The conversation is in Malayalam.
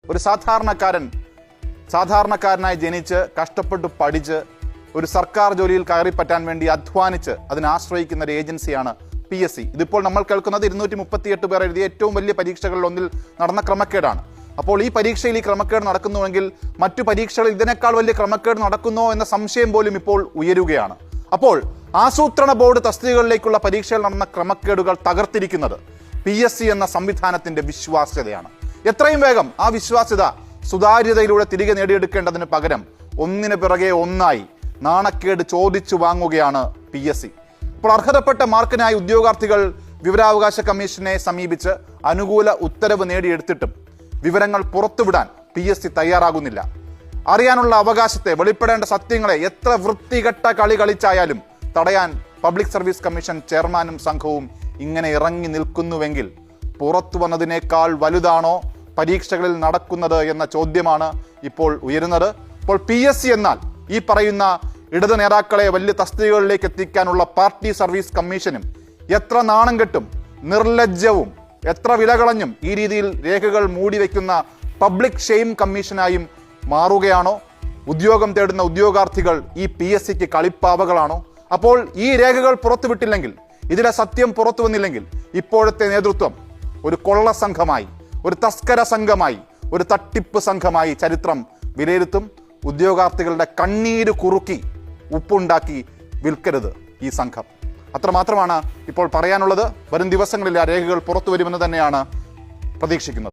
ഒരു സാധാരണക്കാരനായി ജനിച്ച് കഷ്ടപ്പെട്ട് പഠിച്ച് ഒരു സർക്കാർ ജോലിയിൽ കയറിപ്പറ്റാൻ വേണ്ടി അധ്വാനിച്ച് അതിനാശ്രയിക്കുന്ന ഒരു ഏജൻസിയാണ് PSC. ഇതിപ്പോൾ നമ്മൾ കേൾക്കുന്നത് 238 പേർ എഴുതിയ ഏറ്റവും വലിയ പരീക്ഷകളിൽ ഒന്നിൽ നടന്ന ക്രമക്കേടാണ്. അപ്പോൾ ഈ പരീക്ഷയിൽ ഈ ക്രമക്കേട് നടക്കുന്നുവെങ്കിൽ മറ്റു പരീക്ഷകളിൽ ഇതിനേക്കാൾ വലിയ ക്രമക്കേട് നടക്കുന്നോ എന്ന സംശയം പോലും ഇപ്പോൾ ഉയരുകയാണ്. അപ്പോൾ ആസൂത്രണ ബോർഡ് തസ്തികകളിലേക്കുള്ള പരീക്ഷയിൽ നടന്ന ക്രമക്കേടുകൾ തകർത്തിരിക്കുന്നത് PSC എന്ന സംവിധാനത്തിന്റെ വിശ്വാസ്യതയാണ്. എത്രയും വേഗം ആ വിശ്വാസ്യത സുതാര്യതയിലൂടെ തിരികെ നേടിയെടുക്കേണ്ടതിന് പകരം ഒന്നിനു പിറകെ ഒന്നായി നാണക്കേട് ചോദിച്ചു വാങ്ങുകയാണ് PSC. ഇപ്പോൾ അർഹതപ്പെട്ട മാർക്കിനായി ഉദ്യോഗാർത്ഥികൾ വിവരാവകാശ കമ്മീഷനെ സമീപിച്ച് അനുകൂല ഉത്തരവ് നേടിയെടുത്തിട്ടും വിവരങ്ങൾ പുറത്തുവിടാൻ PSC തയ്യാറാകുന്നില്ല. അറിയാനുള്ള അവകാശത്തെ, വെളിപ്പെടേണ്ട സത്യങ്ങളെ എത്ര വൃത്തികെട്ട കളി കളിച്ചായാലും തടയാൻ പബ്ലിക് സർവീസ് കമ്മീഷൻ ചെയർമാനും സംഘവും ഇങ്ങനെ ഇറങ്ങി നിൽക്കുന്നുവെങ്കിൽ പുറത്തു വന്നതിനേക്കാൾ വലുതാണോ പരീക്ഷകളിൽ നടക്കുന്നത് എന്ന ചോദ്യമാണ് ഇപ്പോൾ ഉയരുന്നത്. ഇപ്പോൾ PSC എന്നാൽ ഈ പറയുന്ന ഇടത് നേതാക്കളെ വലിയ തസ്തികകളിലേക്ക് എത്തിക്കാനുള്ള പാർട്ടി സർവീസ് കമ്മീഷനും എത്ര നാണം കെട്ടും നിർലജ്ജവും എത്ര വിലകളഞ്ഞും ഈ രീതിയിൽ രേഖകൾ മൂടിവെക്കുന്ന പബ്ലിക് ഷെയിം കമ്മീഷനായും മാറുകയാണോ? ഉദ്യോഗം തേടുന്ന ഉദ്യോഗാർത്ഥികൾ ഈ PSCക്ക് കളിപ്പാവകളാണോ? അപ്പോൾ ഈ രേഖകൾ പുറത്തുവിട്ടില്ലെങ്കിൽ, ഇതിലെ സത്യം പുറത്തു വന്നില്ലെങ്കിൽ ഇപ്പോഴത്തെ നേതൃത്വം ഒരു കൊള്ള സംഘമായി, ഒരു തസ്കര സംഘമായി, ഒരു തട്ടിപ്പ് സംഘമായി ചരിത്രം വിലയിരുത്തും. ഉദ്യോഗാർത്ഥികളുടെ കണ്ണീര് കുറുക്കി ഉപ്പുണ്ടാക്കി വിൽക്കരുത് ഈ സംഘം. അത്രമാത്രമാണ് ഇപ്പോൾ പറയാനുള്ളത്. വരും ദിവസങ്ങളിൽ ആ രേഖകൾ പുറത്തു വരുമെന്ന് തന്നെയാണ് പ്രതീക്ഷിക്കുന്നത്.